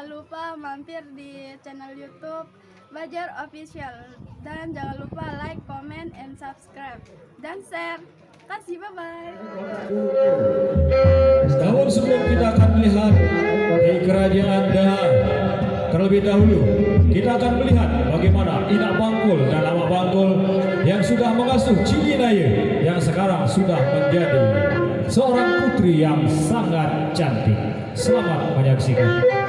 jangan lupa mampir di channel YouTube Bajar Official dan jangan lupa like, comment, and subscribe dan share. Kasih, bye-bye. Namun sebelum kita akan melihat di kerajaan Daha, terlebih dahulu kita akan melihat bagaimana Ina Bangkul dan Amak Bangkul yang sudah mengasuh Cili Naya yang sekarang sudah menjadi seorang putri yang sangat cantik. Selamat menyaksikan.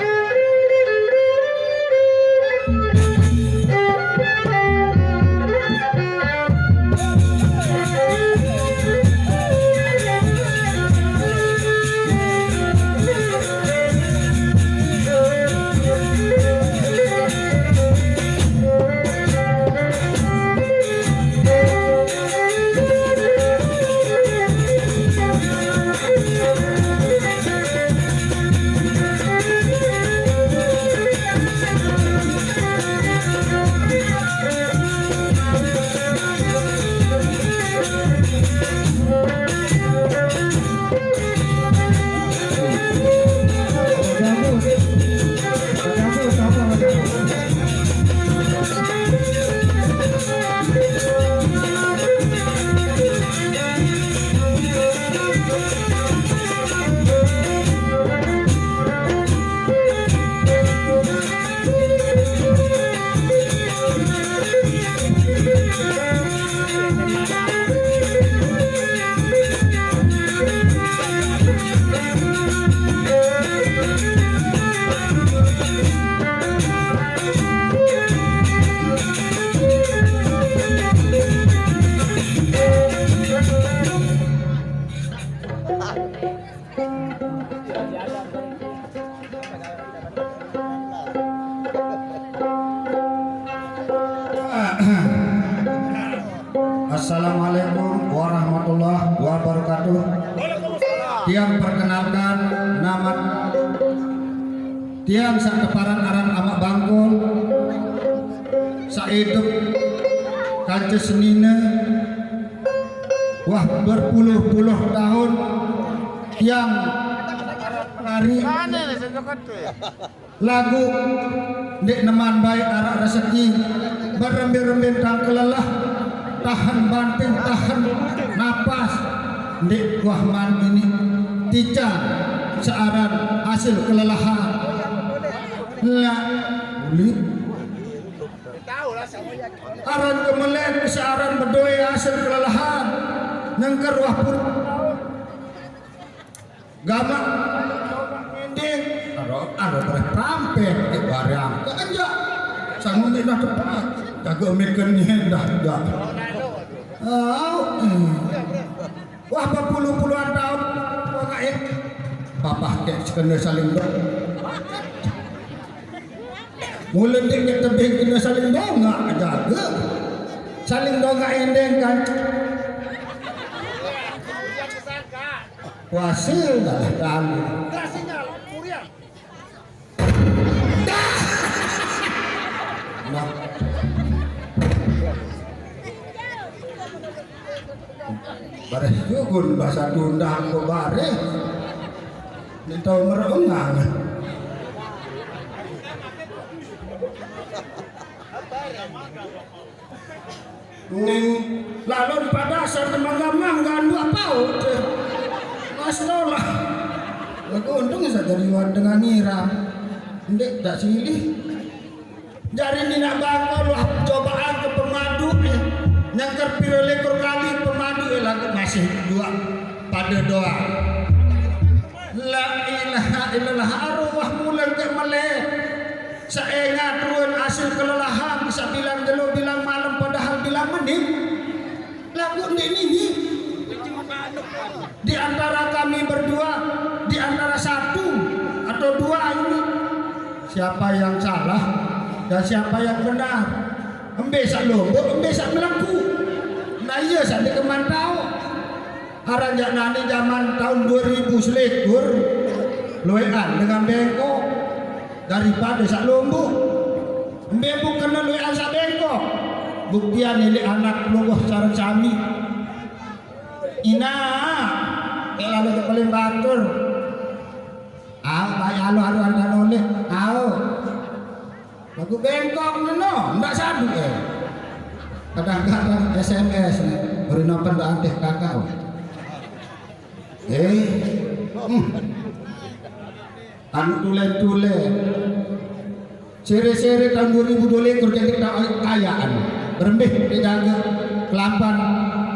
Assalamualaikum warahmatullahi wabarakatuh. Tiang perkenalkan nama tiang sateparan aran Amak Bangkul saidup kanca senina wah berpuluh-puluh tahun tiang hari lagu dek neman baik arak rezeki berembir-embir tang kelelah tahan banting, tahan napas di wahman ini ticang searan hasil kelelahan la uli aran kemelet searan berdoi hasil kelelahan nyengker wah pun gamak mending ada bertrampek di barang aja sanggup dah tepat jaga mikernya dah wah berpuluh-puluhan tahun pokoknya bapak kek kena saling dong mulai dia tebing kena saling dongak jaga saling dongak endeng kan wasil dah kali baris jugun bahasa Sunda aku baris ini tahu merengang lalu pada dasar teman-teman gandu apa mas nolak aku untung saja riwayat dengan ngira ndek tak silih jari ni nak bangkol cobaan ke pemadu nyangkar piro lekor kali pemadu lagu masih dua pada doa la ilaha illallah arwah mulan ke melek saengat turun hasil kelelahan bisa bilang dulu bilang malam padahal bilang menit lagu ini di antara kami berdua di antara satu atau dua ini siapa yang salah dan siapa yang benar embesak lombok embesak melaku nah iya saya kemantau aranjak nani zaman tahun 2000 selekur loean dengan bengkok daripada sak lombok embebuk kena loean sak bengkok buktian ini anak logoh cara cami ina lalu ke paling batur Bayar halu oleh. Au. Lagu bengkok no, ndak sadu kadang-kadang SMS beri nopen ndak anteh kakak. Anu tule sere-sere tahun 2022 kerja kayaan berembih dijaga kelampan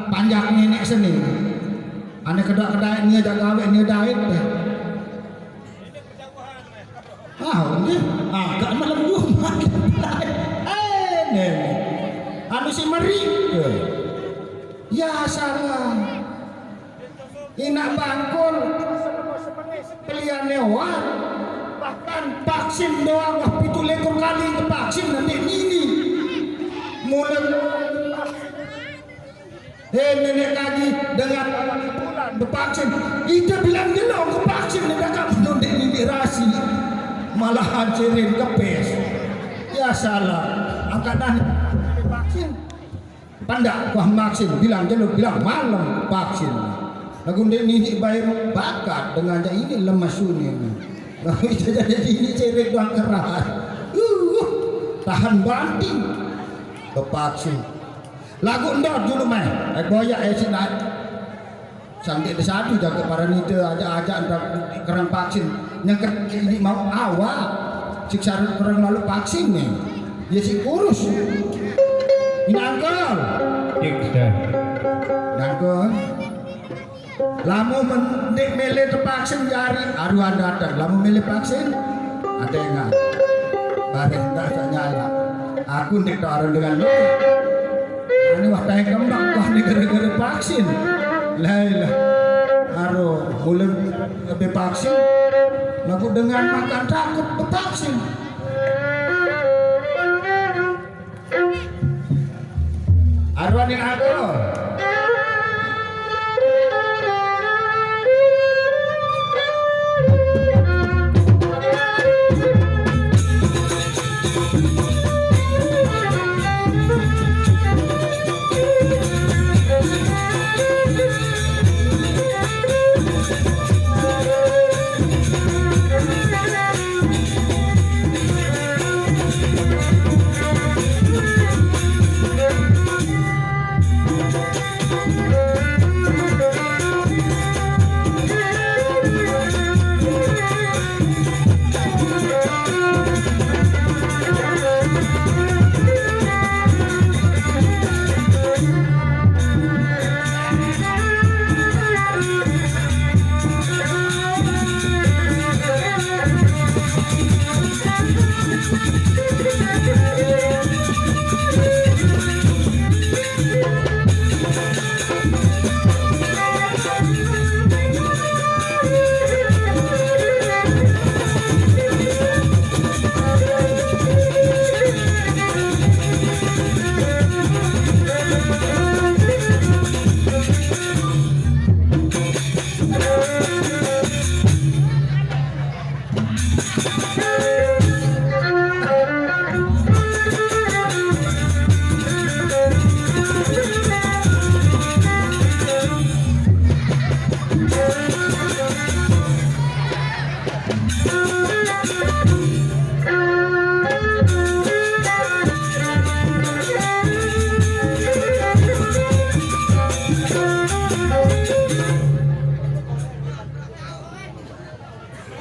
panjang nenek seni ane kedak-kedak ini ada gawe ini daet ini agak malam Jumat nenek anu si meri ya salah inak bangkul pilihan lewat bahkan vaksin doang wah 7 ekor kali ke vaksin nanti ini mulai nenek lagi dengan bulan bervaksin itu bilang jelong ke vaksin nenek kamu nonton ini rasi malah hancurin kepes ya salah angkatan vaksin pandak wah vaksin bilang jelong bilang malam vaksin lagu ini bayar bakat dengan ini lemas sunyi lalu itu jadi ini cerek doang keras tahan banting kepaksin lagu ndot dulu main boyak sinat sampai di satu jaga para nite aja antar kerang vaksin yang ini mau awal siksa kurang lalu vaksin nih dia si kurus ini angkol angkol lamu mendik milih vaksin jari aruan datang lamu milih vaksin ada yang nggak bareng tak nyala aku ndik orang dengan lo ini waktu yang kembang wah ini gara-gara vaksin lah aru boleh lebih vaksin aku dengan makan takut vaksin aruan yang ada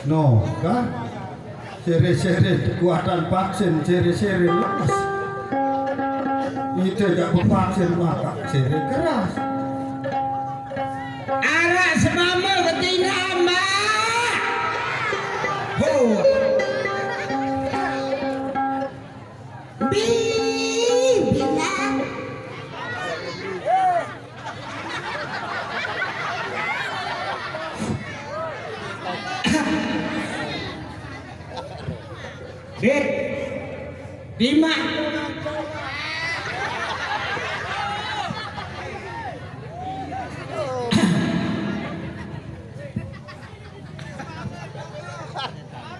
no kan seri-seri kekuatan vaksin seri-seri lepas itu tidak vaksin maka seri keras arah semama betina mbak Bima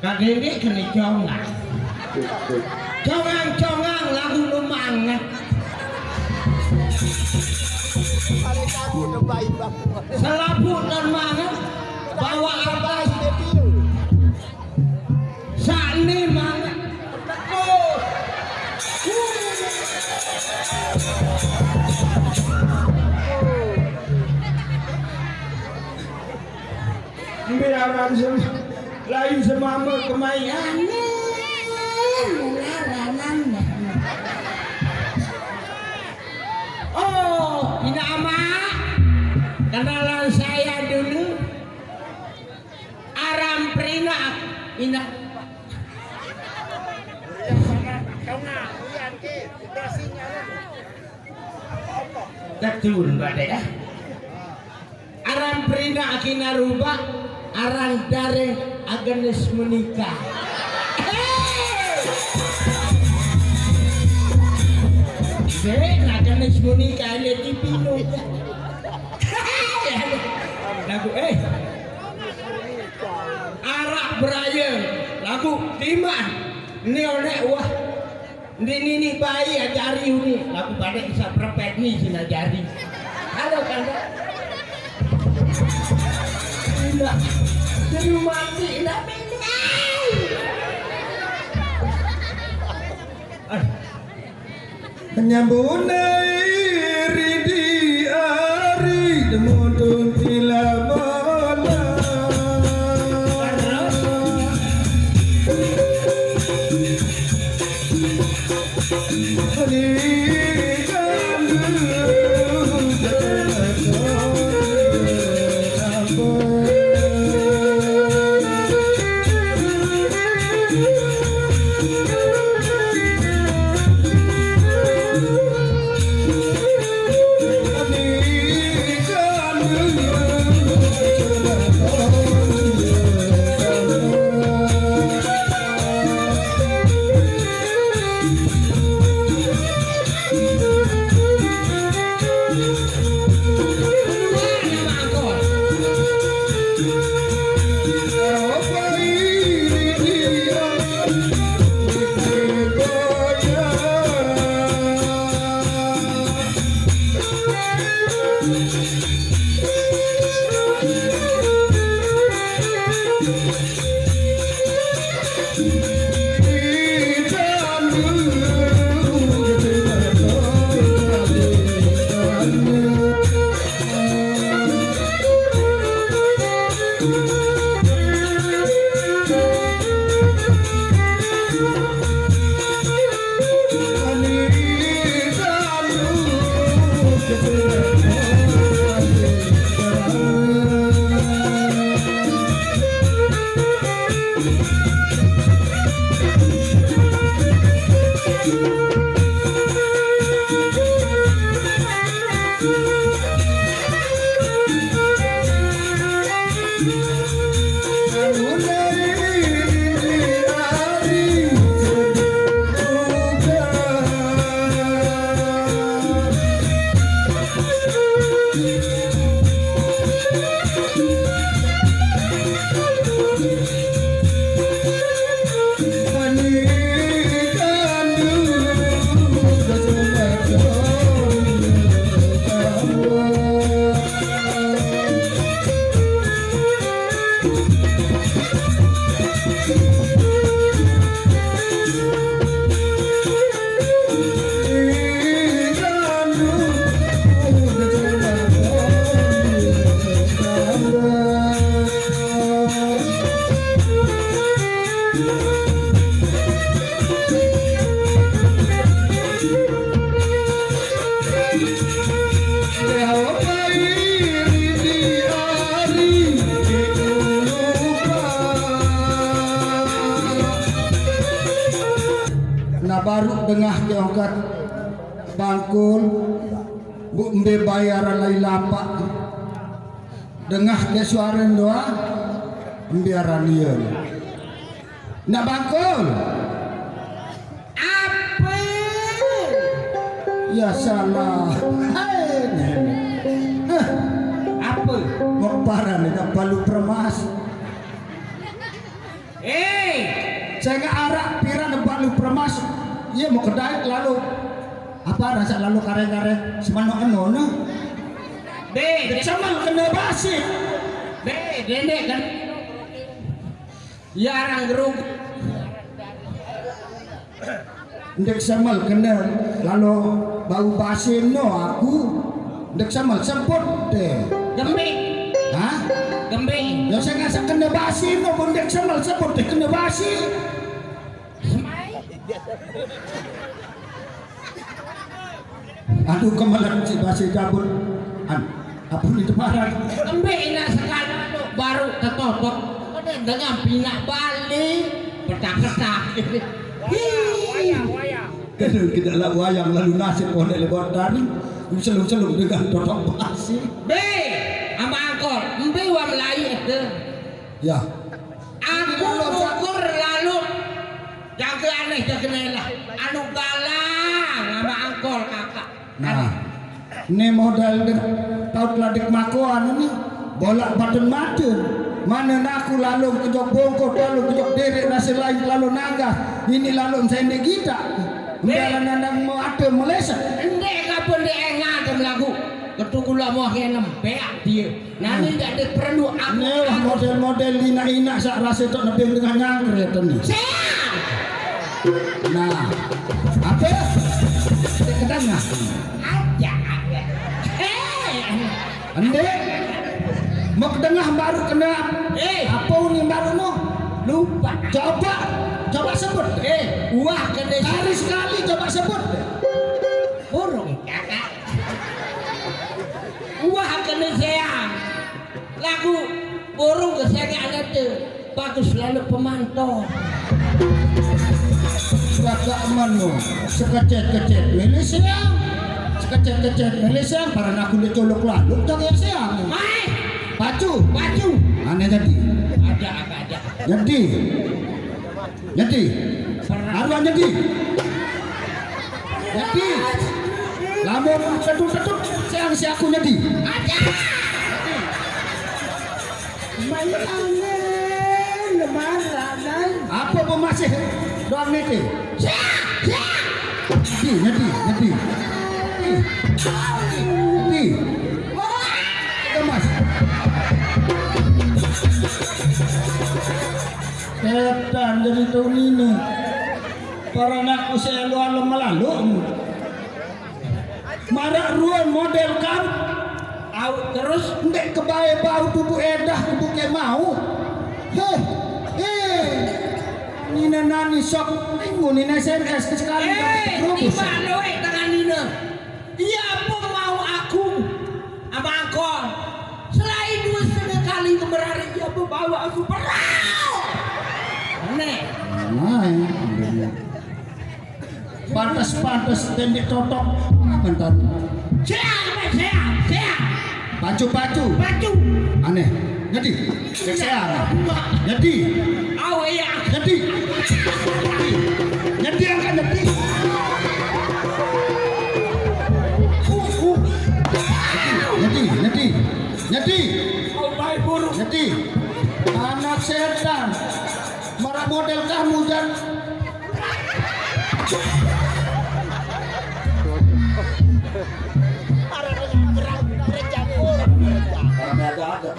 Kak Dewi kena congang lagu lumangat selaput dan mangat bawa apa bayaran lain semama kemayan. Oh, Ina Ama, kenalan saya dulu. Aram Prina, Ina. Betul, Mbak Dea. Aram Prina akina rubah, arang dareng aganes menikah. Aganes menikah ini tipino. Lagu arak beraya, lagu timan. Ini oleh wah. Ini bayi ajari ini. Lagu pada bisa berpet nih sini ajari. Halo kan? Tidak. Jadi mati nak menyambunai ridi ari demutun tilamona baru dengah diangkat bangkul bu mbe bayaran lain lapak dengah ke suara doa biaran dia nak bangkul apa ya salah apa mau parah nih tak palu permas saya nggak arak pirang palu permas. Iya mau kedai lalu apa rasa lalu kare-kare semano eno sama kena basi dendek kan ya orang gerung ndek samal kena lalu bau basi no aku ndek samal semput deh demi hah Gembe. Ya saya nggak kena basi no bondek semal sebut deh kena basi. Aduh kemalan si basi cabut. Apa itu marah? Gembe ina sekarang baru tertutup. Kau dengan pinak balik. Petak-petak. Kadang kita lah wayang lalu nasib pondok lewat dari. Selung-selung dengan totok basi. Be, ama angkor, mbe wa Melayu itu. Ya. Aku ukur lalu yang ke aneh lah. Anu galang sama angkor kakak. Nah, ini modal tahu ladek makuan ini bolak batun-batun. Mana aku lalu ke jok bongkot, lalu ke jok derek nasi lain lalu naga. Ini lalu saya kita. Jalan nandang mau ada Malaysia. Endek kapun de engadem lagu. Ketugula mau nempek dia. Nanti tidak ada perlu aku. Ini model-model ina-ina sak rasa tok nebeng dengan nyangkret ni. Nah, apa? Kedanga. Aja. Ande mau kedengah baru kena apa ni baru no? Lupa. Coba sebut. Wah kena Hari sekali coba sebut. burung kakak. Wah kena sayang. Lagu burung kesayangan itu bagus lalu pemantau. Kakak amanmu sekecet-kecet Malaysia. Sekecet-kecet Malaysia para aku dicolok lalu tak ya sayang. Mai, Baju. Aneh jadi. ada. Jadi. Arwah jadi. Lamun ketuk-ketuk sayang si aku jadi. Ada. Main angin lembaran. Apa pemasih doang niti? Jadi. Mas. Setan jadi tahun ini. Para anak usia lalu. Marak ruan model kan. Terus ndek kebae bau tubuh edah tubuh ke mau. Nina nani sok minggu Nina SMS sekali Di mana tangan Nina? Iya apa mau aku sama angkor? Selain 2,5 kali kemarin dia bawa aku perang. Aneh. Pantas pendek totok. Bentar. Siap. Baju. Aneh. Jadi. Jadi. Iya. Jadi angkat jadi. Jadi. Baik burung. Jadi. Anak setan. Marah model kamu dan ada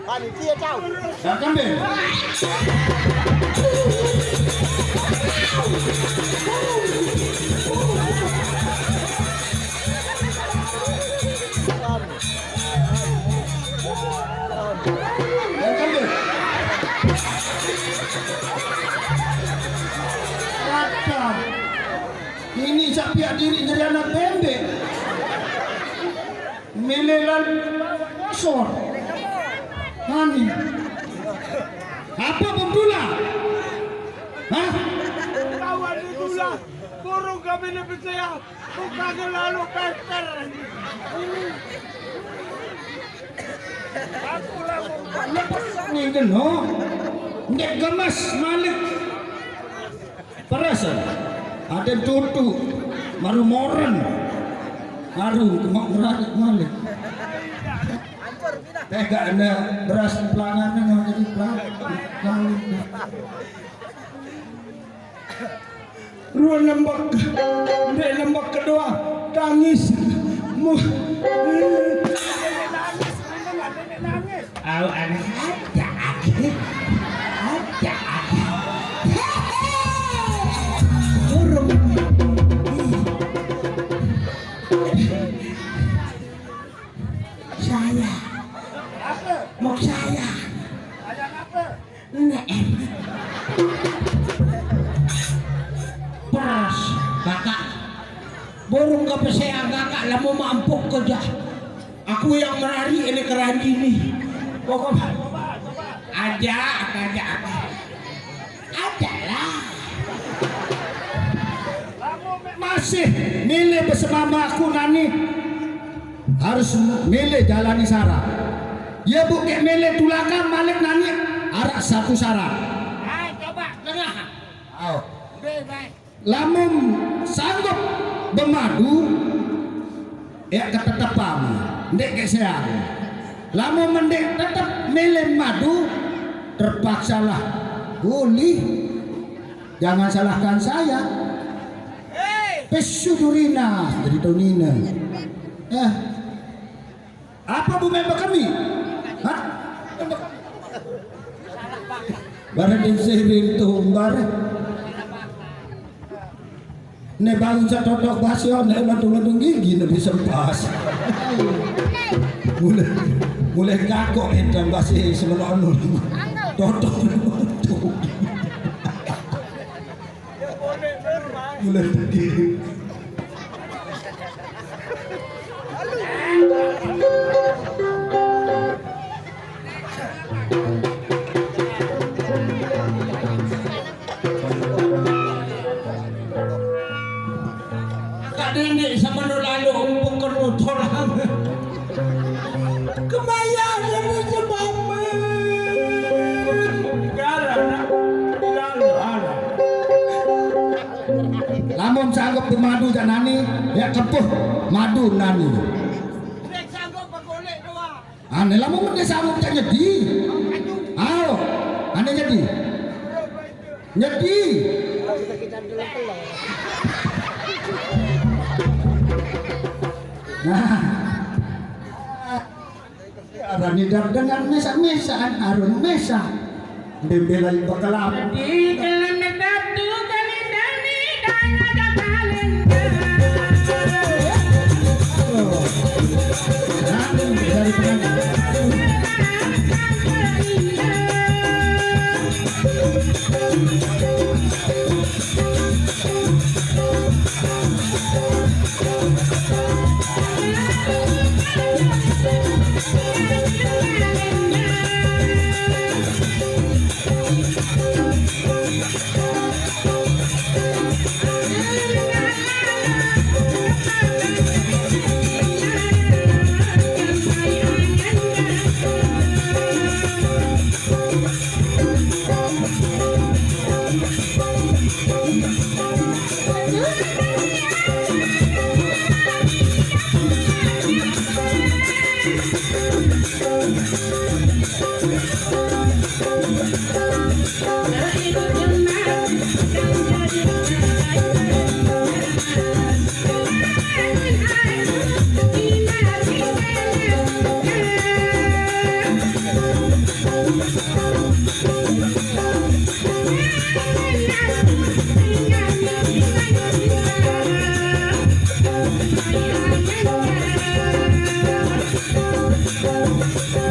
panitia tahu. Dan kambing. Ini sapiak diri dari anak bembek. Melelan kosor. Hani. Apa pembula? Hah? Kawan itulah burung kami lebih saya bukan lalu pester. Aku lalu Ini kena. Ndek gemas malik. Perasa. Ada tutu. Maru moren. Maru kemak merakit malik. Gak ada beras pelangannya yang jadi pelang. Ruang lembak kedua tangis. Au anak aja. Burung. Burung kepeseang kakak lama mampuk kerja. Aku yang merari ini keranji ini. Pokoknya aja lah. Masih milih bersama aku nani. Harus milih jalani syarat. Ya bu kayak milih tulakan malik nani. Arak satu syarat. Hai coba tengah. Oh. Baik. Lamun sanggup bermadu ya ketetapam ndek keseang. Lamun mendek tetap milih madu terpaksalah boleh. Jangan salahkan saya. Pesudurina dari Tonina. Apa bu member kami? Hah? Barang di sini tumbar. Ne bangun sa totok basyo ne ladung gigi ne bisa pas. Mulai kakok entang basi semenon. Totok. Mulai begini. Ini sama lalu umpuk kenutoran kebayang ini sebabnya Lamun sanggup bermadu janani ya kepuh madu nani. Ane lamun mende sanggup tak jadi. Ayo, ane jadi. Jadi. Nah, arani dengan mesa-mesaan arun mesa. Bembelai bakalam.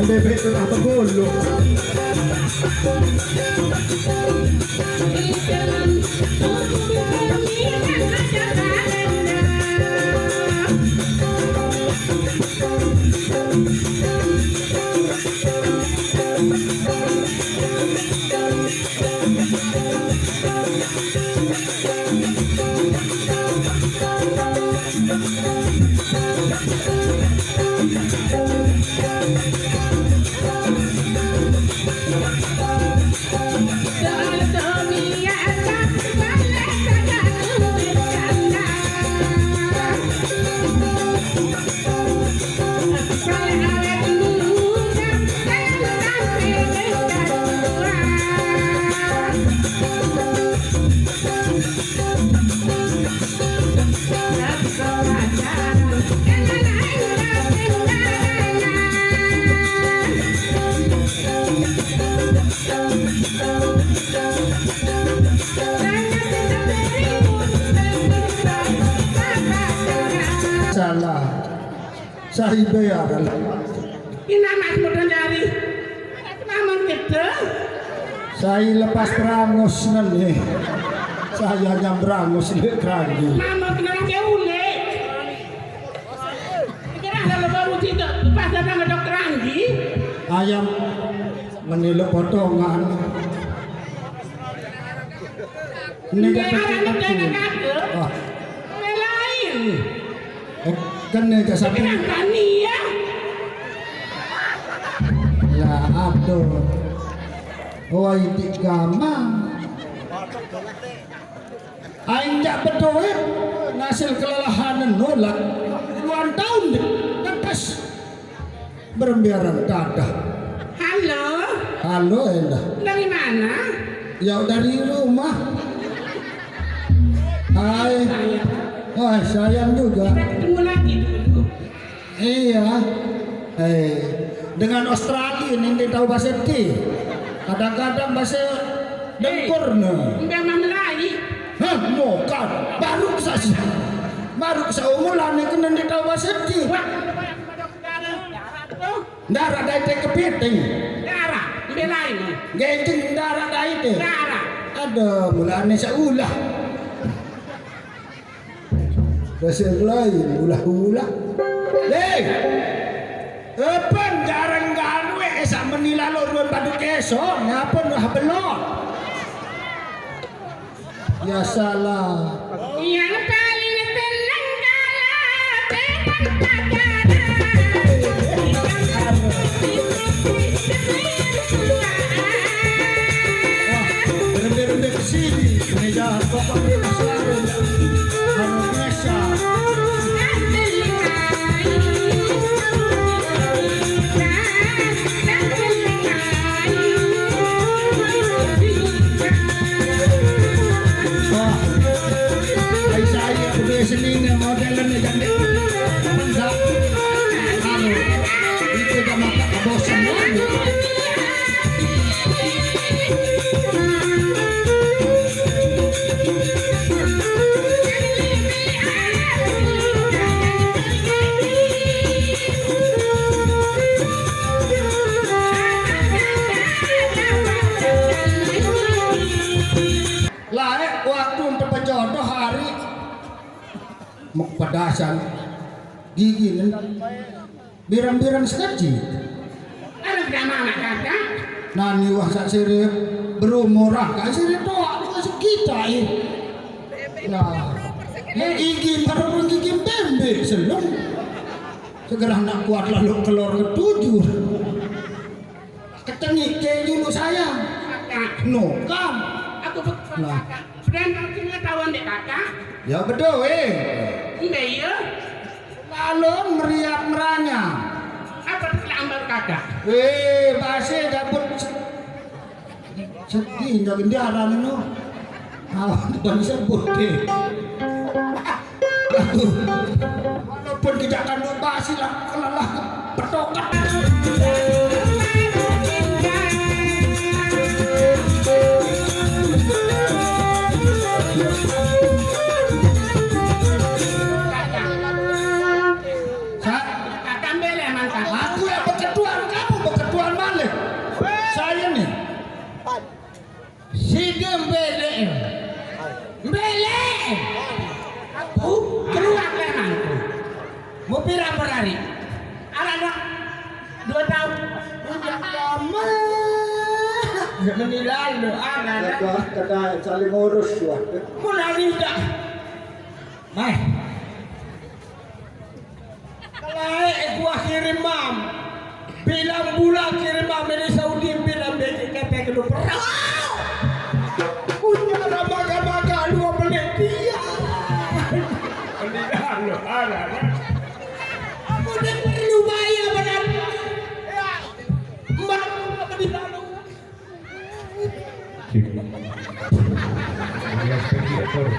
Dari bebek itu apa golo? Salah, saya bayar. Ini anak muda dari mama kita. Saya lepas berangus nih. Saya hanya berangus di keranji. Mama kenal ke ule. ayam menilo potongan. Ini Daerah dapat negara kado. oh, Lain. kena ke satu. Kani ya. Lah aduh. Oh itu gamang. Aing jak berduit ngasil kelelahan nolak puluhan tahun deh lepas berembiaran dadah. Halo. Halo Endah. Dari mana? Ya dari rumah. Hai. Wah sayang juga. Kita ketemu lagi dulu. Iya. Dengan Australia ini tahu bahasa T. Kadang-kadang bahasa dengkur nah. Udah Melayu. Hah, bukan. Baru seumuran ini kena tahu bahasa T. Wah, darah tuh. Darah dari teh kepiting. Darah, belain. Gengking darah dari teh. Darah. Ada mulanya seulah. Bahasa lain ulah-ulah. Hei. Apa jarang gawe esa menila lorun padu keso ngapa noh belok. Ya salah. Yang paling tenang kalah tenang Berhenti ke sini. Meja bapak masalah. Harus biasa. Saya udah seni modelnya jadi benda. Kalau itu dah maka bosan lagi. Lah waktu untuk berjodoh hari mau pedasan gigi biran-biran sekali. Ada mana kakak? Nani wah sak sirip berumurah kan sirip doa masuk kita ini. Nah, gigi baru gigi pembe selong. Segera nak kuat lalu keluar ketujuh. Ketengik ke dulu sayang. Kakak. No kan. Aku betul Nah. kakak. Sudah nanti tahuan deh kakak. Ya betul Enggak ya? Lalu meriap meranya. Apa terlambat kakak? Bahasa dapet sedih jadi diarang itu. Bukan disebut deh. Walaupun tidak akan bahas lah kelalah petokat. Kakak beli emang kakak. Aku yang berketuan, kamu berketuan balik. Saya nih. Si gembele. Bele. Aku keluar emangku. Mau pirang berhari? Anak 2 tahun. Udah lama. Menilai lo anak. Kata saling ngurus ya. Mulai dah. Mai. Kalau aku kirim mam. Bilang bulan kirim mam dari Saudi bilang beli kata ke perang. Punya raga-raga 2 menit dia. Menilai lo anak. Udah perlu bayar benar. Mbak menilai lo.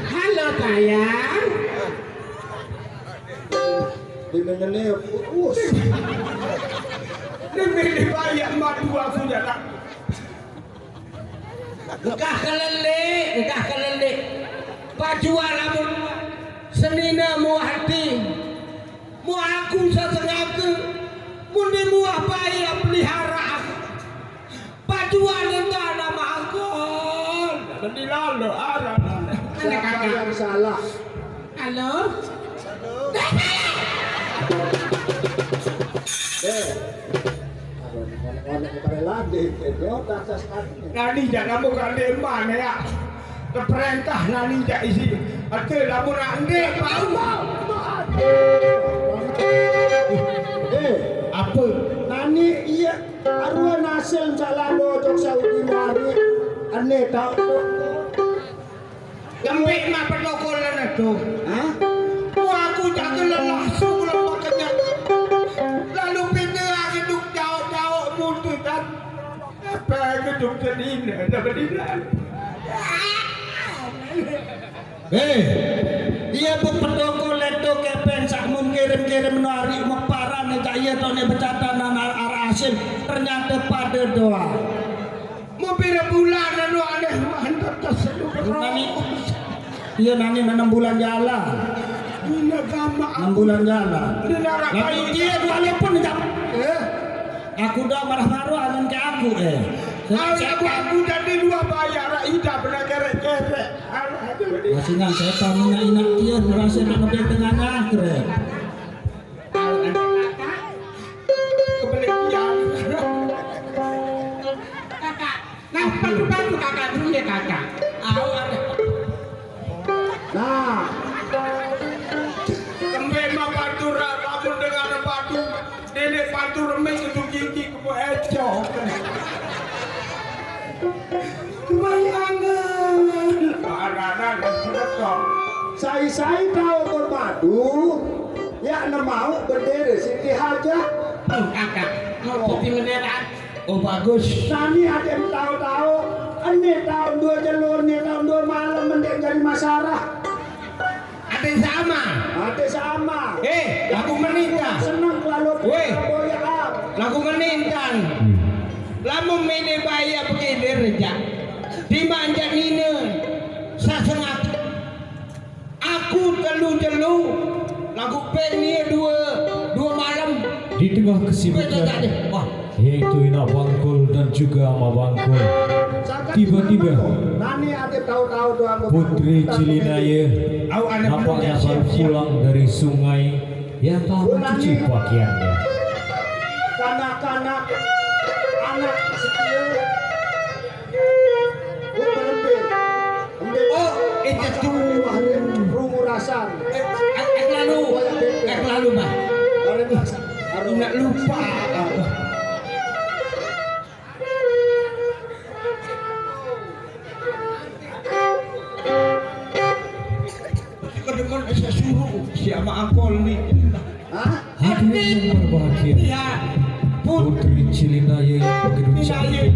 Halo sayang. Di mengenai us. Demi dibayar madu aku jalan. Engkah kelele. Pajuan amun senina mu hati. Mu aku sesengaku. Mundi muah bayi pelihara aku. Pajuan itu nama aku. Menilai lo arah. Mana kakak? Yang salah. Halo? Ade kedo tasas ade. Nani jangan bukan di mana ya. Keperintah nani jak isi. Ate lamun ande bau. Apa? Nani iya arwah nasil jalano jok Saudi mari. Ane tahu tu. Gambik mah perlokolan itu. Hah? Aku jangan lelah suku lepaknya. Lalu pindah hidup jauh-jauh mutu dan apa hidup sedih ada beriman. Iya bu pedoko leto kepen sakmun kirim-kirim nari meparan jaya tone becatanan arasin ternyata pada doa. Mau pira bulan anu aneh mantap terseduh. Nani, iya nani 6 bulan jalan. Ini gama 6 bulan jalan. Dinara Tapi dia walaupun aku udah marah-marah dengan ke aku Aku jadi 2 bayar ida pernah kerek-kerek. Masingan saya tahu inak dia merasa nak lebih tengah akhir. Kebelian. Kakak, nah bantu kakak dulu ya kakak. Nah, Kembali mah bantu kamu dengan bantu. Nenek bantu remes itu gigi ke eco. Bayangan. Anak-anak sudah kok. saya tahu bermadu, ya mau berdiri Siti Haja. Kakak, mau kopi meneran. Oh bagus. Nani ada yang tahu-tahu, ini tahun 2 jalur, ini tahun 2 malam mendek jadi masalah. Ada sama. Ada sama. Lagu menintang. Senang kalau Weh. boyang. Lagu menintang. Lamu mene bayar pakai derja. Dimanja nina. Sasengak. Aku telu-telu. Lagu pennya 2 malam. Di tengah kesibukan yaitu Inak Bangkul dan juga Ama Bangkul, tiba-tiba Nani ada tahu-tahu doang. Putri Cilinaya nampaknya baru pulang dari sungai yang telah mencuci pakaiannya. Kanak-kanak anak setia berlebih. Oh, itu tuh. Rumu rasan. Lalu mah. Nak lupa. Kedengar saya suruh siapa angkol ni. Hadirin yang berbahagia, Ya, Putri Cilinaya yang begitu cantik,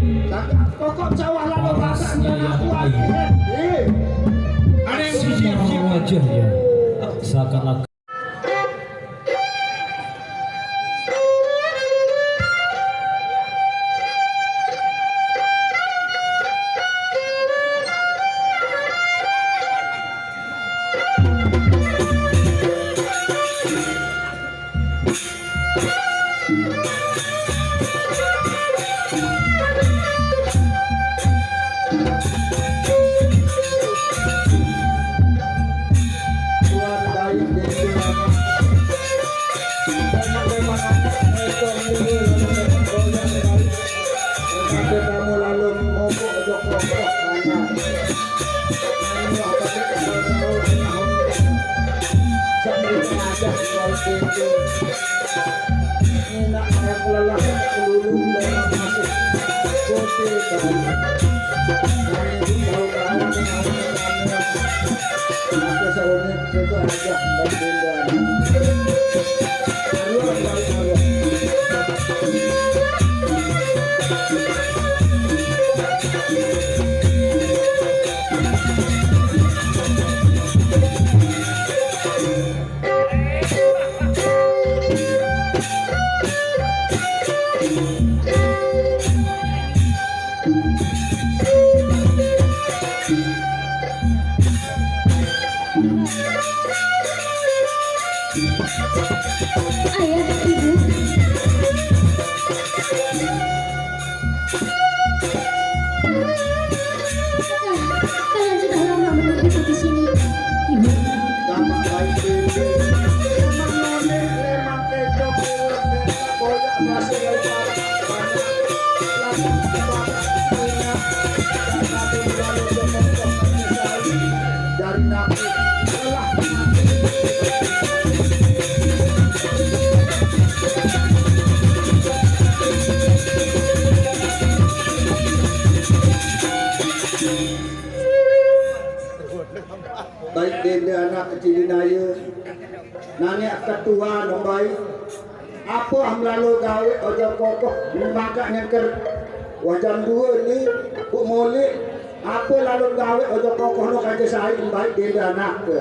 Pokok sawah lalu parasnya yang baik, ada yang sinar siap-siap. wajahnya seakan-akan Ayah, ibu. Kalian sudah lama menunggu di sini. Ibu, Terima kasih. Cilinaya. Nani ketua nombai. Apa amlalu gawe ojo kokoh makanya ker wajan dua ni bu molek apa lalu gawe ojo kokoh no kaje saya baik dia anak ke.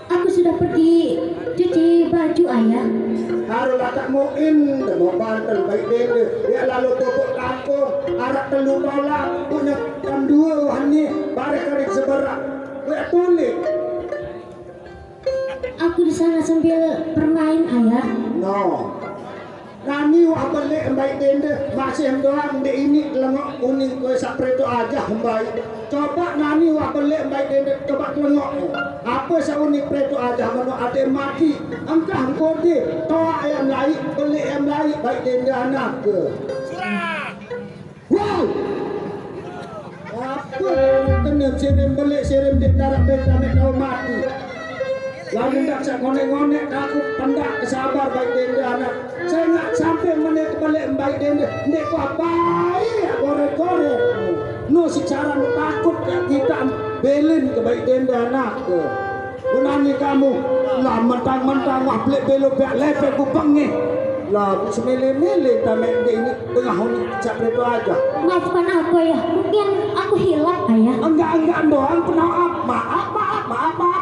Aku sudah pergi cuci baju ayah. Harus tak muin mau bantel baik dia lalu topok kampung arak telur bola punya jam dua hani barek karik seberak gue tulis. Aku di sana sambil bermain ayah. No. Nani wa balik baik dende masih doang de ini lengok kuning kowe sapre itu aja baik. Coba nani wa balik baik dende coba lengok. Apa saunik preto aja mano ade mati. Angkah kode toa ayam lain beli ayam lain baik dende anak ke. Wow. Apa kena serem balik serem di darat beta mek tau mati. Lalu tak saya ngonek-ngonek aku pendak kesabar baik dende anak. Saya nak sampai menit balik baik dende. Ndek ku apa ya korek-korek. No si cara takut ya kita belin ke baik dende anak ke. Benani kamu lah mentang-mentang wah belek belok pek lepek ku pengih. Lah semele-mele tamek ini tengah ni cak itu aja. Maafkan aku ya, mungkin aku hilap ayah. Enggak doang maaf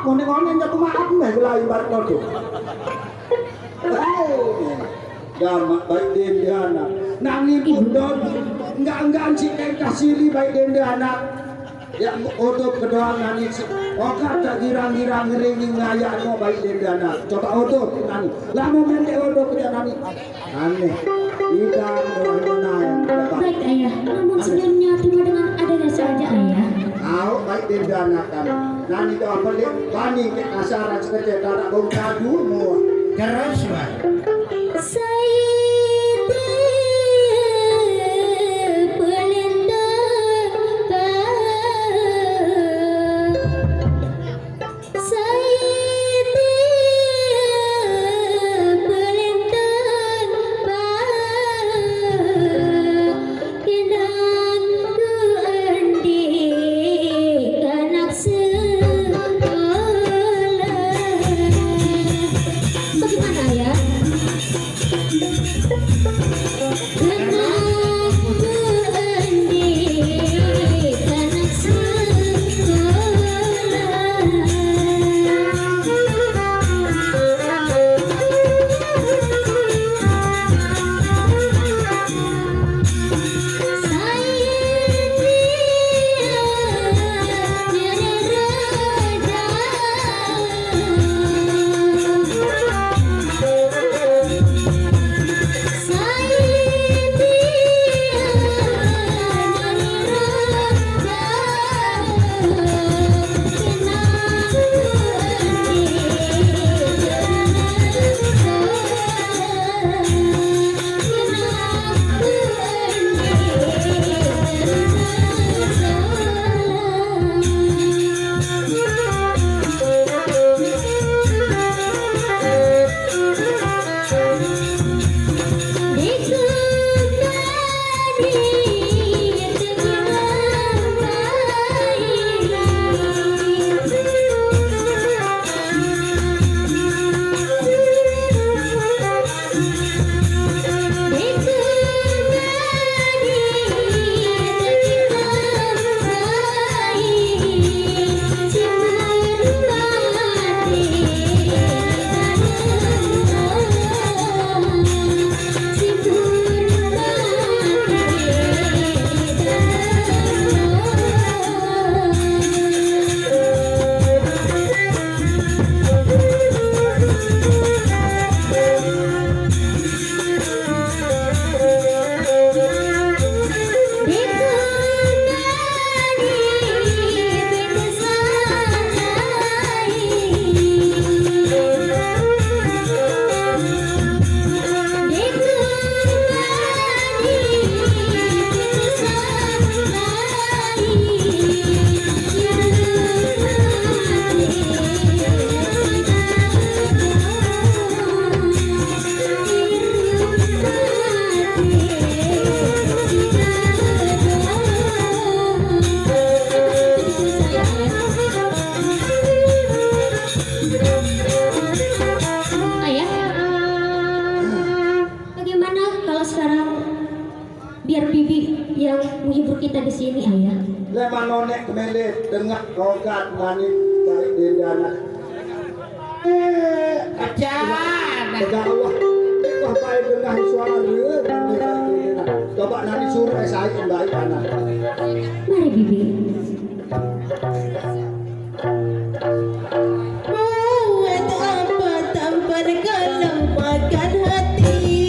ngonek-ngonek aku maaf meh lain barat tu. Damak baik dende anak. Nangi bundon enggak si kasih baik dende anak. Ya otot kedua nani si. Okat tak girang-girang ngeringi ngayak no baik dende anak. Coba otot nani. Lama mende otot kerja nani. Aneh. Idam doang. Baik ayah, namun sebelumnya terima dengan adanya saja ayah. Au baik dende anak kamu. Nani tu apa dia? Bani ke asaran sekecil tak bau kadu semua. Keras lah. Bagaimana ya? yang menghibur kita di sini, ayah. Leman nonek kemelit dengak rogat manik baik dendana. Acan. Tegak Allah. Wah baik dengah suara dia. Coba nanti suruh saya baik anak. Mari bibi. Buat apa tampar kalau makan hati.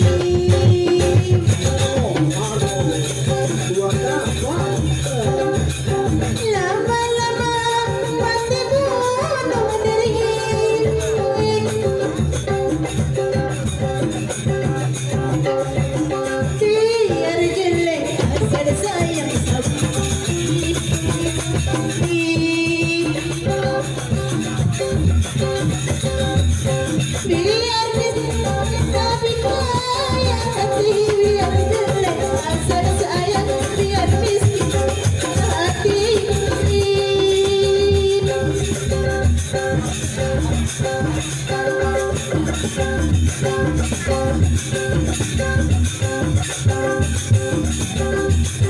Lama-lama mati bunuh diri. Biar jelek asal sayang sapi. Biar tapi kaya hati, biar jelek asal sayang, biar miskin hati.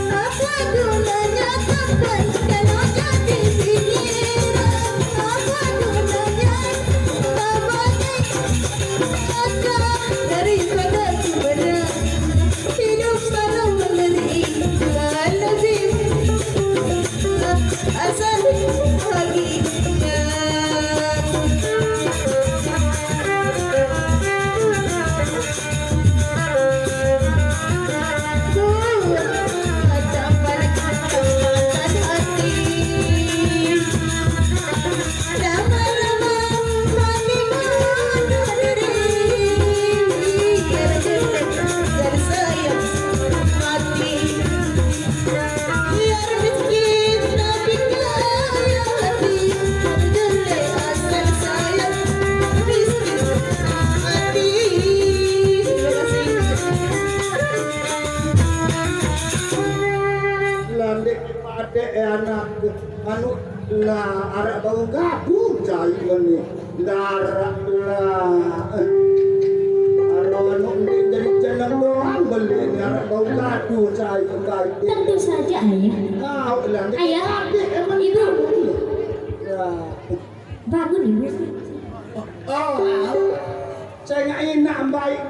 Apa gunanya kapan kalau jadi pikiran? Apa gunanya daripada sebenarnya hidup selalu menderita lebih asal bahagia. Anak anu lah arek bau gabung cai ini darak lah anu dari jeneng doang beli arek bau gaduh cai baik Tentu saja, ayah. kau lah Ayah, emang ibu. ya Bangun, ibu. oh saya nggak enak baik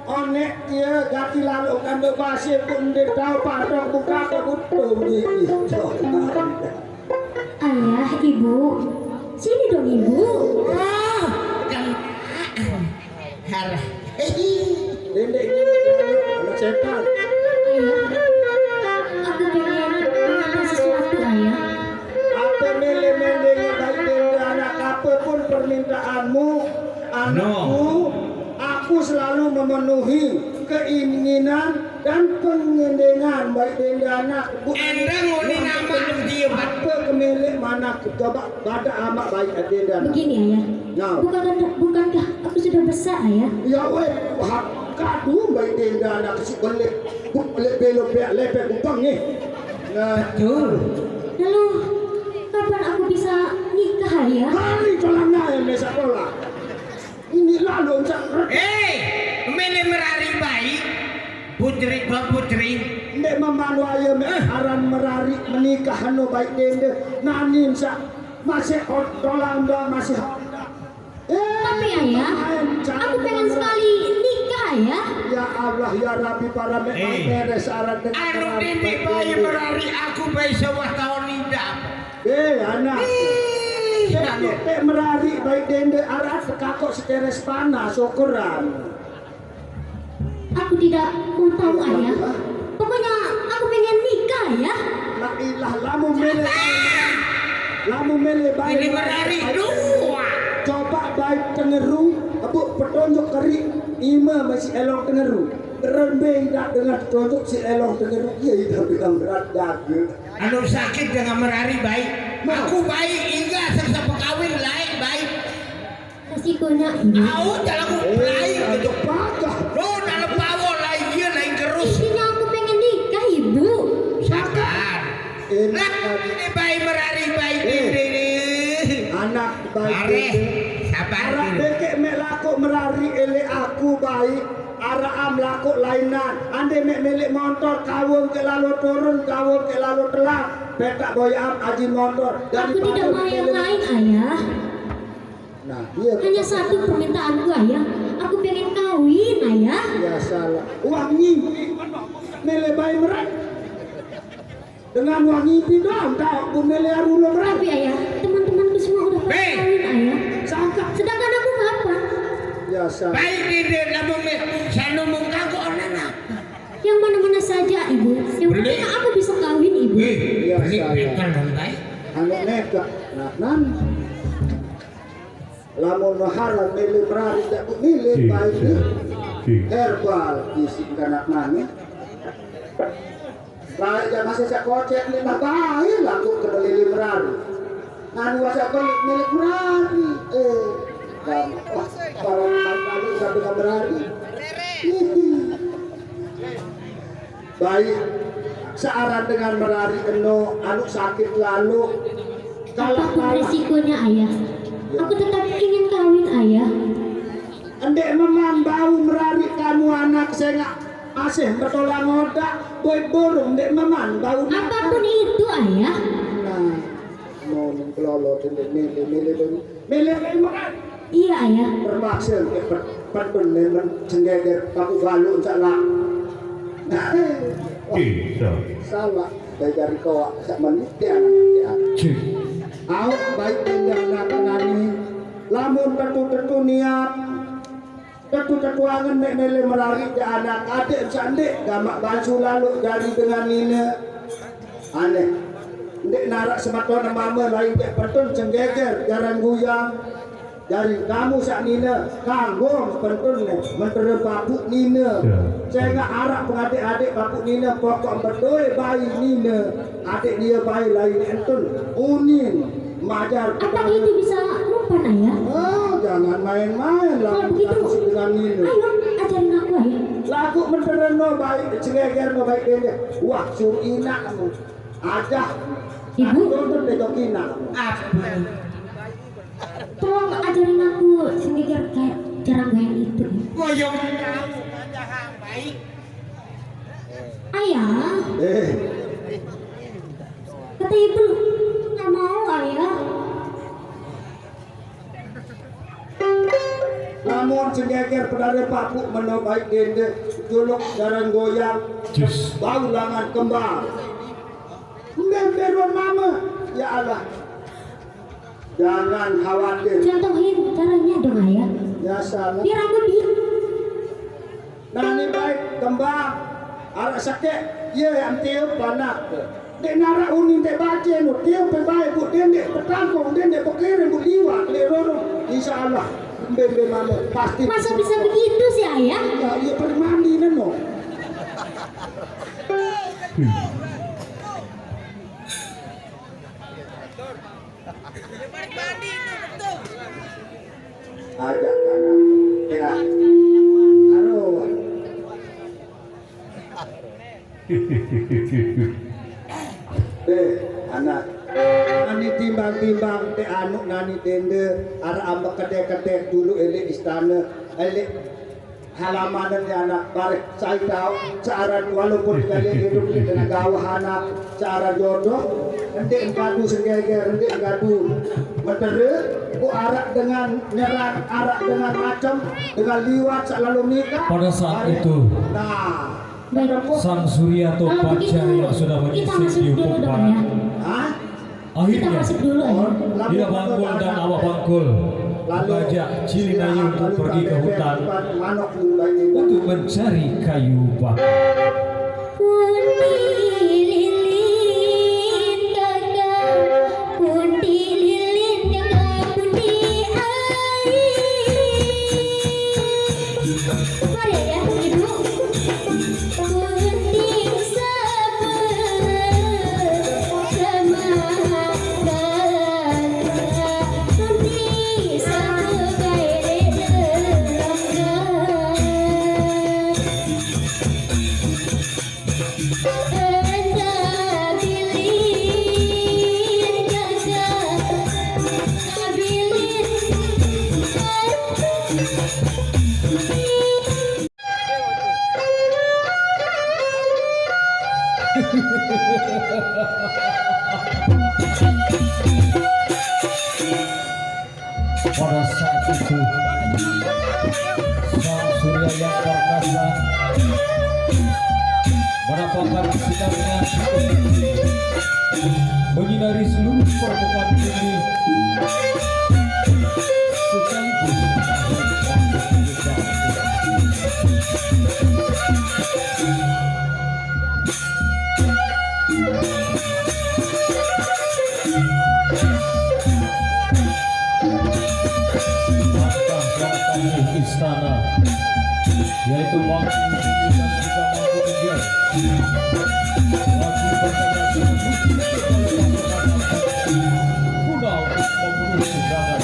onek dia gati lalu kan berbahasa pun dia tahu padang buka kebutuh gitu. Ayah, ibu. Sini dong, ibu. Oh, harah. Dendek anak setan. Ayah, aku pengen minta sesuatu, ayah. Apa mele-mele baik dendek anak apa pun permintaanmu anakku. Aku selalu memenuhi keinginan dan pengendengan baik dendek anak. Endang ngoni nama dia Pak. Apa kemilik mana coba pada amak baik dendek anak. Begini, ayah. Nah. Bukankah aku sudah besar, ayah? Ya weh, kadu baik dendek anak si belik belok lepek bupang ni. Nah, Lalu, kapan aku bisa nikah, ayah? kali celana yang desa sekolah. Ini lalu cak. Mele merari baik. Putri. Nek memanu ayo aran merari menikah anu baik dende nanin sak masih dolang dah masih honda. Tapi ayah, aku pengen sekali nikah, ayah. Ya Allah ya Rabbi para beres aran dengan Anu dini bayi merari aku bayi sewah tahun indah. anak. Nek merari baik dende aran kakok seteres panas syukuran. Aku tidak mau tahu, ayah. Pokoknya aku pengen nikah, ayah. La ilah lamu mele baik. Ini merari dua. Coba baik tengeru, abu petunjuk keri ima masih elong tengeru. Rembeng tak dengan petunjuk si elong tengeru. Iya itu bilang berat jaga. Anu sakit dengan merari baik. Aku baik hingga serta pekawin lain baik. Resikonya ini. Aku dalam lain Ada pagah. Lo dalam bawa lain dia lain terus. Intinya aku pengen nikah, ibu. Sabar. Lah ini bayi merari baik ini. Anak baik. Are, sabar Arah dulu. bekek mek laku merari ele aku baik. araam laku lainan ande mek milik motor kawung ke lalu turun kawung ke lalu telak petak boyam aji motor Aku tidak mau yang lain, ayah. nah dia Hanya satu permintaanku, ayah. Aku pengen kawin, ayah. ya salah uang ngimpi milik bayi merak dengan uang ngimpi doang tak aku milik arulung merak Tapi ayah, teman-temanku semua udah pada Hei! kawin, ayah. sangka Sedangkan aku ngapa? ya salah Baik ini namun saya mengkau kok anak. Yang mana-mana saja, ibu. Yang penting aku bisa kawin, ibu. ya Ini salah kan dong, baik. anu neka nah nan lamun maharan milik merari tak milik bayi herbal isi kanak nani lah jangan masih saya kocek lima bayi laku ke beli merari nani wasa kolik milik merari dan kalau kali sampai ke merari baik searah dengan merari eno anu sakit lalu kalau Apapun resikonya, ayah. Aku tetap ingin kawin, ayah. endek memang bau merari kamu anak saya nggak asih bertolak ngodak boy burung endek memang bau Apapun itu, ayah. nah mau kelolot endek milih Iya, ayah. bermaksud ke perpun memang cengeger paku balu salah nah salah dari kau sak menit dia baik dengan nani lamun tentu niat tentu angan mek mele merari ke anak adik sandik gamak baju lalu dari dengan nina aneh ndek narak sematona mama lain ke pentun cenggeger jarang guyang dari kamu sak nina kanggo pentun ne mentera bapu nina saya nggak arak pengadik-adik bapu nina pokok berdoa bayi nina adik dia bayi lain entun unin majar Apa itu bisa lumpan, ayah? oh jangan main-main lah Kalau begitu, dengan nina ayo ajarin aku, ayah. lagu mentera no baik cengeger no baik dia wah suruh inak kamu aja Ibu? nonton betok inak Apa? Tolong ajarin aku sendiri kayak cara gaya itu. Goyong kamu aja baik. Ayah, kata ibu nggak mau, ayah. namun cengeger pedare papu menobaik dende juluk jarang goyang bau langan kembang memberon mama ya Allah jangan khawatir Contohin caranya dong, ayah. ya salah Biar aku bisa. nani baik kembang arak sakit ye am tiup panak dek nara unin dek baca nu tiup pe baik bu dende petangkong dende pekirim bu liwa leroro insyaallah bembe mama pasti Masa bisa begitu sih, ayah? ya iya pergi mandi neno ajak kanan ya halo anak nani timbang-timbang te anu nani tende ara ambak kedek-kedek dulu elik istana elik halamanan ya anak barek saya tahu cara walaupun kali hidup di tengah gawah anak cara jodoh nanti engkadu segeger nanti engkadu metere ku arak dengan nyerang arak dengan macam dengan liwat selalu nikah Pada saat barek. itu, nah Baik. sang Suryato Kalau begitu, Pacar yang sudah kita menyisir masuk di dulu ufuk dong, barat, ya. hah Kita akhirnya masuk dulu, ayah. Ida Bangkul dan Awak Bangkul mengajak Cilinai untuk pergi ke hutan manok dulu baik itu untuk mencari kayu bakar. Pundi lilin kakak, pundi lilin kakak, pundi air. Mari ya, ibu. Pundi pundi sapu kaire Pada saat itu sang surya yang perkasa mendapatkan sinarnya menyinari seluruh permukaan bumi sekaligus istana yaitu Mangku Bumi dan juga Mangku Negara lagi berkendara kuda untuk membunuh serangan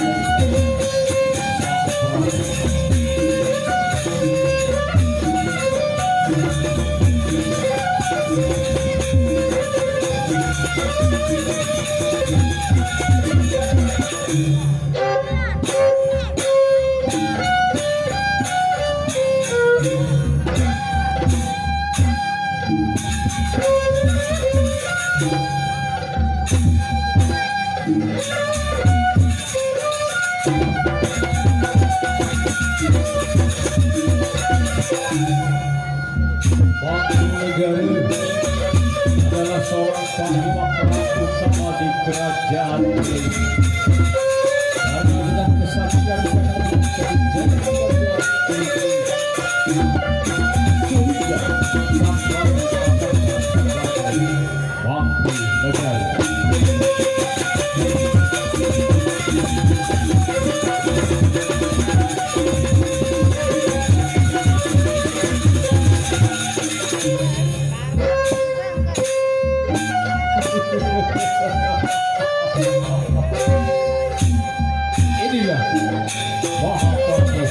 Mangku Negara adalah seorang panglima perang utama di kerajaan ini. Karena dengan kesaktian dan kebijakan sehingga Mangku Negara. Inilah Mahapati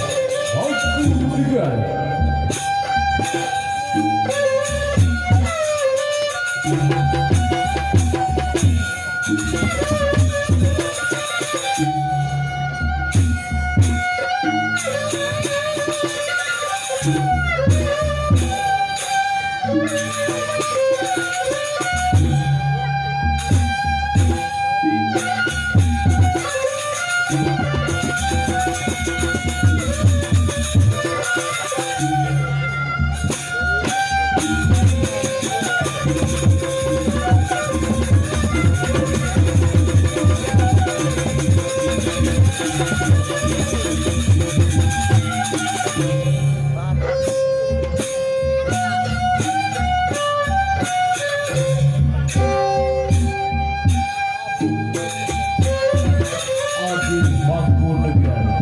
Mangku Negara.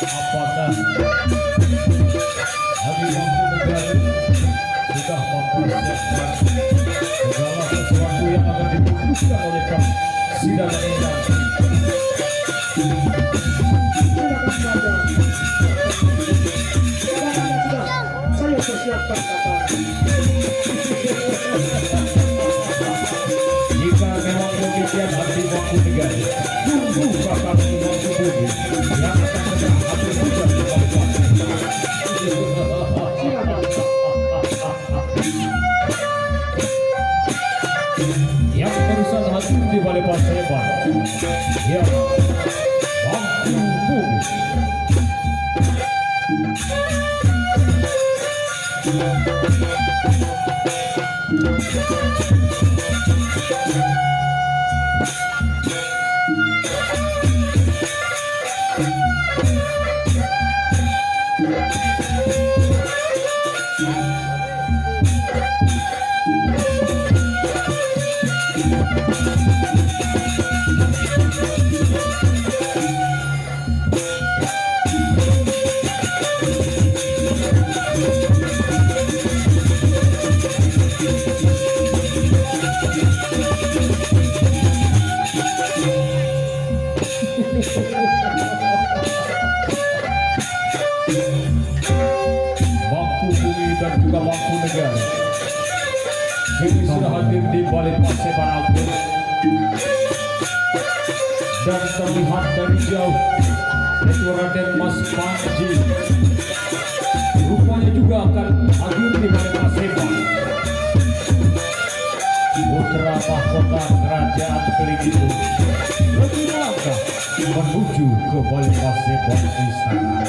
Apakah Adi Mangku Negara sudah mempersiapkan segala sesuatu yang akan diputuskan oleh persidangan ini nanti? Saya persiapkan kata. Jika memang demikian Adi Mangku Negara, tunggu kakak Mangku Bumi yang akan sedang hadir hujan di yang barusan hadir di Balai Paseban, ya Mangku Bumi. Mangku Bumi dan juga Mangku Negara kini sudah hadir di Balai Paseban Agung dan terlihat dari jauh itu Raden Mas Panji. Rupanya juga akan hadir di Paseban, putra mahkota kerajaan Keling itu lebih langkah menuju ke Paseban di sana.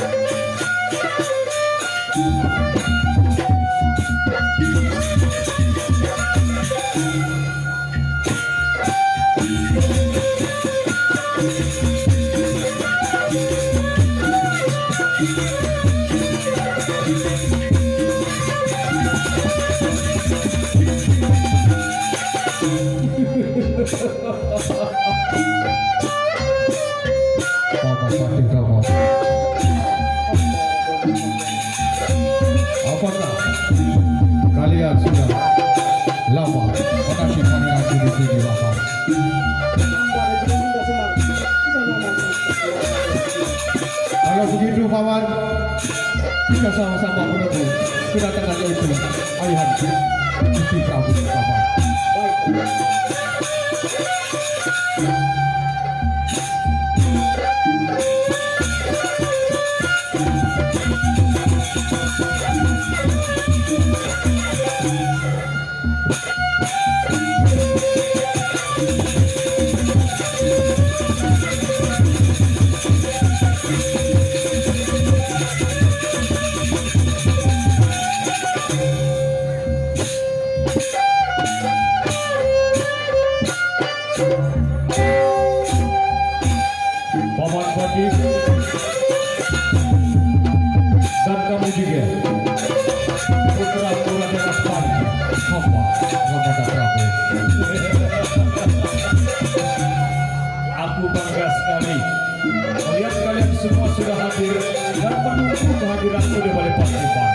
Apakah kalian sudah lama menantikan aku di sini, Bapak? Kalau begitu, Paman, kita sama-sama menunggu kedatangan itu ayahanda Gusti Prabu, Paman. Paman Badik dan kamu juga putra Raden Mas Panji, Hamba Rangga Prabu. aku bangga sekali melihat kalian semua sudah hadir dan menunggu kehadiranku di Paseban.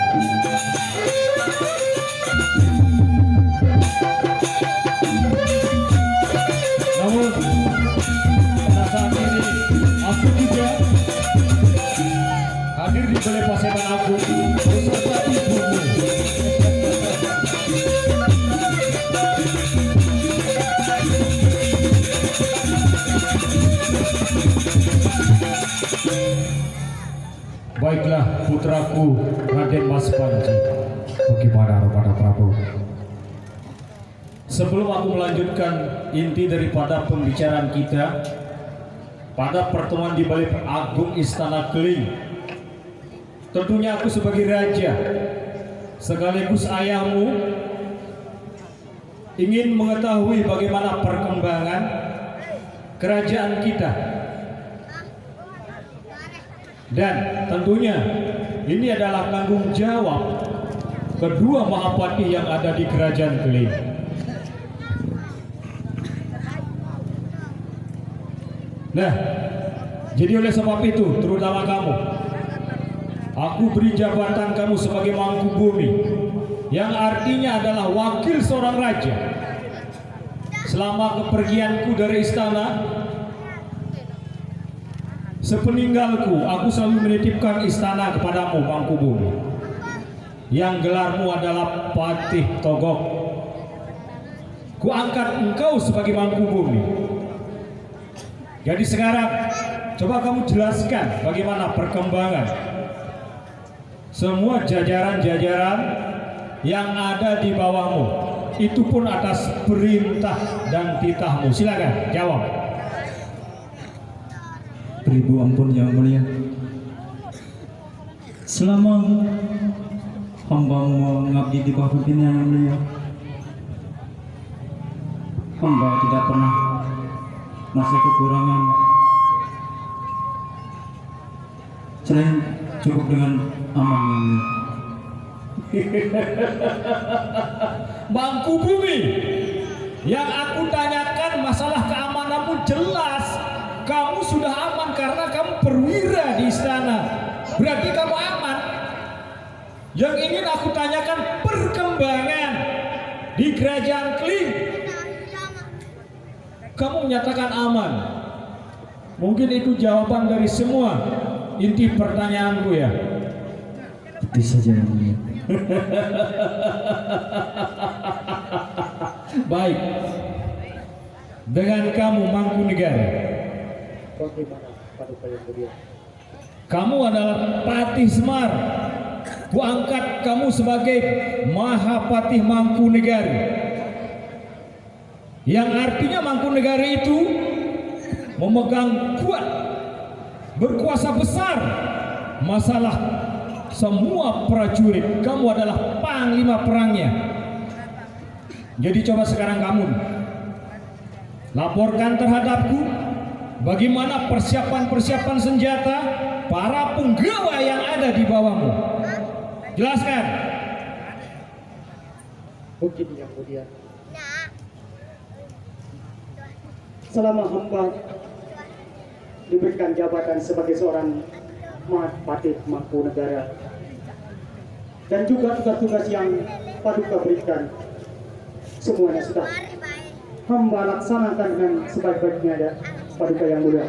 Namun pada saat ini aku juga hadir di Paseban aku beserta ibumu. Baiklah putraku Raden Mas Panji. Bagaimana Rangga Prabu? Sebelum aku melanjutkan inti daripada pembicaraan kita pada pertemuan di Balai Agung Istana Keling, tentunya aku sebagai raja sekaligus ayahmu ingin mengetahui bagaimana perkembangan kerajaan kita. Dan tentunya ini adalah tanggung jawab kedua Mahapati yang ada di kerajaan Keling. Nah, jadi oleh sebab itu, terutama kamu, aku beri jabatan kamu sebagai Mangkubumi, yang artinya adalah wakil seorang raja. Selama kepergianku dari istana, sepeninggalku, aku selalu menitipkan istana kepadamu, Mangkubumi, yang gelarmu adalah Patih Togok. Ku angkat engkau sebagai Mangkubumi. Jadi sekarang coba kamu jelaskan bagaimana perkembangan semua jajaran-jajaran yang ada di bawahmu, itu pun atas perintah dan titahmu. Silakan jawab. Beribu ampun yang mulia, selama hamba mengabdi di bawah pimpinan yang mulia, hamba tidak pernah merasa kekurangan selain cukup dengan aman yang mulia. Mangkubumi, yang aku tanyakan masalah keamananmu jelas. Kamu sudah aman karena kamu perwira di istana, berarti kamu aman. Yang ingin aku tanyakan perkembangan di kerajaan Keling. Kamu menyatakan aman. Mungkin itu jawaban dari semua inti pertanyaanku ya. Itu saja yang mulia. Baik. Dengan kamu Mangkunegara, Kamu adalah Patih Semar. Kuangkat kamu sebagai Mahapatih Mangkunegara. Yang artinya Mangkunegara itu memegang kuat, berkuasa besar masalah semua prajurit. Kamu adalah panglima perangnya. Jadi coba sekarang kamu laporkan terhadapku bagaimana persiapan-persiapan senjata para punggawa yang ada di bawahmu. Jelaskan. Begini yang mulia, selama hamba diberikan jabatan sebagai seorang Mahapatih Mangkunegara dan juga tugas-tugas yang Paduka berikan, semuanya sudah hamba laksanakan dengan sebaik-baiknya ya Paduka yang mulia.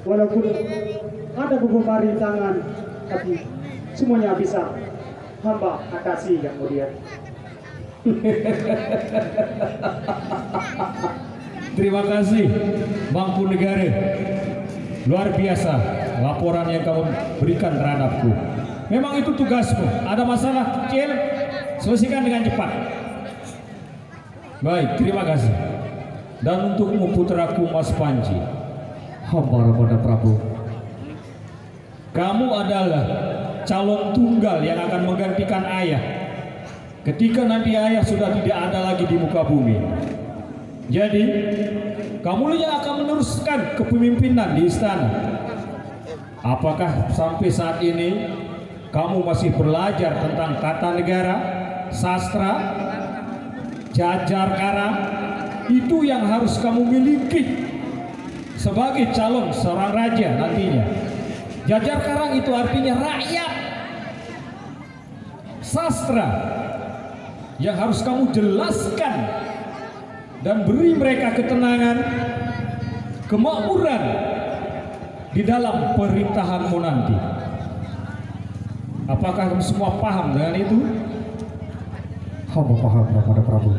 Walaupun ada beberapa rintangan, tapi semuanya bisa hamba atasi yang mulia. Terima kasih Mangkunegara. Luar biasa laporan yang kamu berikan terhadapku. Memang itu tugasmu. Ada masalah kecil, selesaikan dengan cepat. Baik, terima kasih. Dan untukmu putraku Mas Panji, Hamba Ramada Prabu. kamu adalah calon tunggal yang akan menggantikan ayah ketika nanti ayah sudah tidak ada lagi di muka bumi. Jadi kamu yang akan meneruskan kepemimpinan di istana. Apakah sampai saat ini kamu masih belajar tentang tata negara, sastra, jajar karang? Itu yang harus kamu miliki sebagai calon seorang raja nantinya. Jajar karang itu artinya rakyat. Sastra yang harus kamu jelaskan dan beri mereka ketenangan, kemakmuran di dalam pemerintahanmu nanti. Apakah kamu semua paham dengan itu? Hamba paham Ramada Prabu.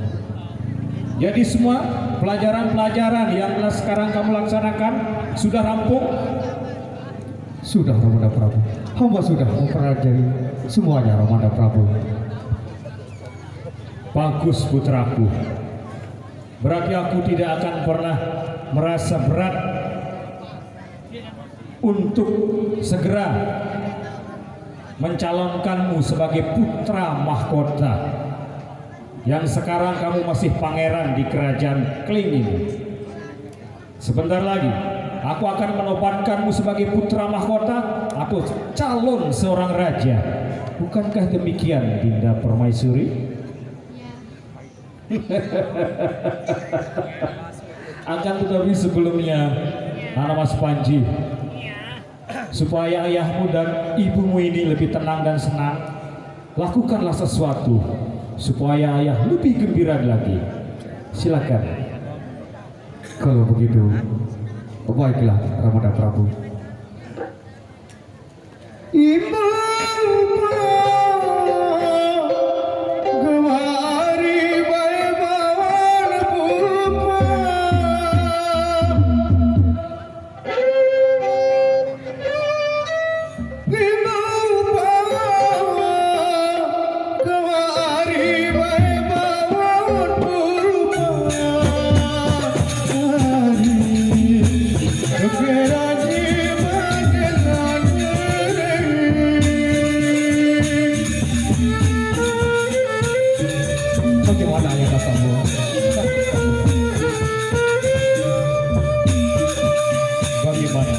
Jadi semua pelajaran-pelajaran yang sekarang kamu laksanakan sudah rampung? Sudah Ramada Prabu. Hamba sudah mempelajari semuanya Ramada Prabu. Bagus putraku. Berarti aku tidak akan pernah merasa berat untuk segera mencalonkanmu sebagai putra mahkota yang sekarang kamu masih pangeran di kerajaan Kling ini. Sebentar lagi aku akan menobatkanmu sebagai putra mahkota atau calon seorang raja. Bukankah demikian, Dinda Permaisuri? Akan tetapi sebelumnya, anak Mas Panji, supaya ayahmu dan ibumu ini lebih tenang dan senang, lakukanlah sesuatu supaya ayah lebih gembira lagi. Silakan. Kalau begitu, baiklah Ramada Prabu. Ibu bagaimana ayah katamu? Bagaimana?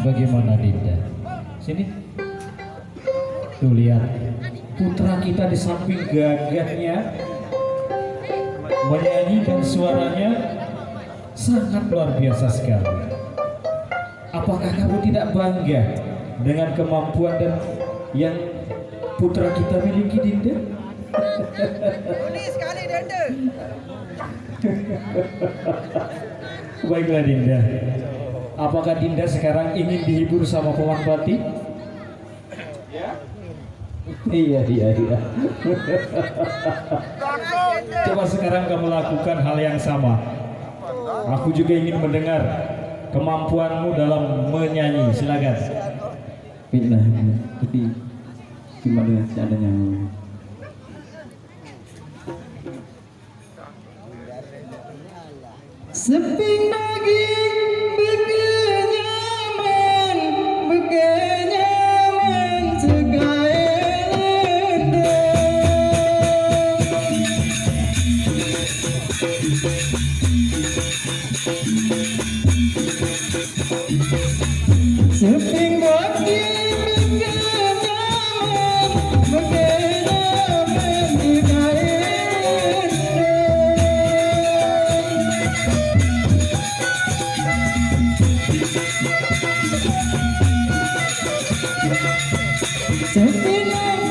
Bagaimana Dinda? Sini. Tuh lihat, putra kita di samping gagahnya menyanyi dan suaranya sangat luar biasa sekali. Apakah kamu tidak bangga dengan kemampuan dan yang putra kita miliki, Dinda? Sekali Dinda. Baiklah Dinda. Apakah Dinda sekarang ingin dihibur sama Paman Pati? Iya. Coba sekarang kamu lakukan hal yang sama. Aku juga ingin mendengar kemampuanmu dalam menyanyi. Silakan. Baiklah, tapi gimana seadanya? Seping daging bekenyaman segala seping daging bekenyaman segala sepinang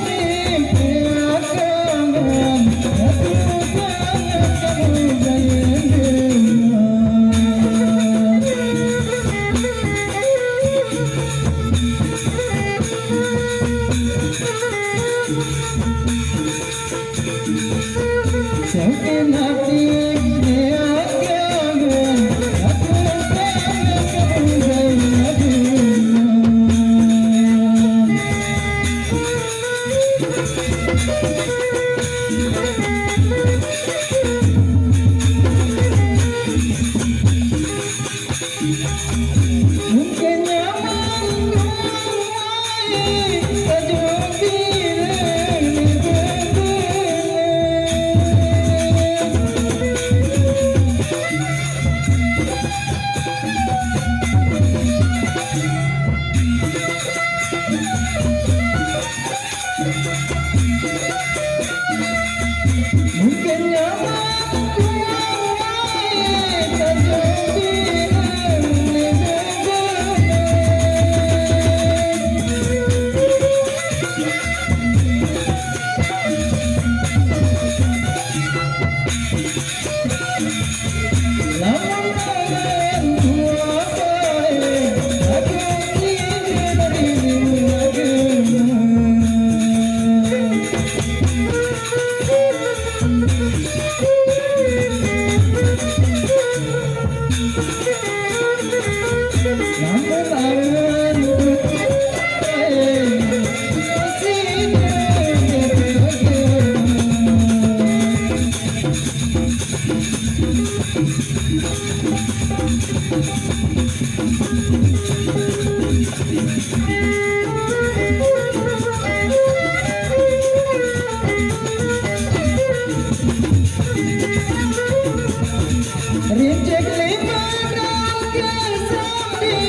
Rincik lima dan kesambi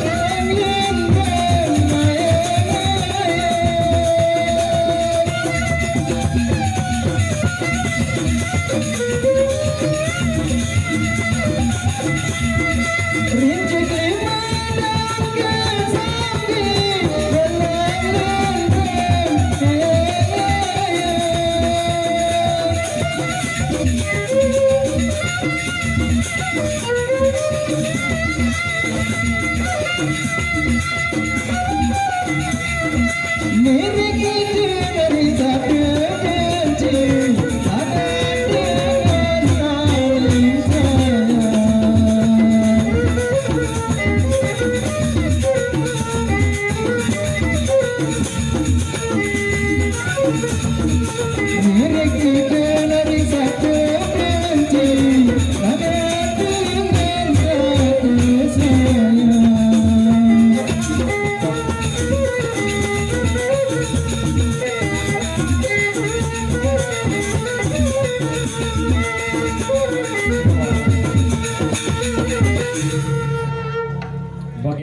angin bermayang. Rincik lima dan kesambi bermayang. Milik itu dari tapi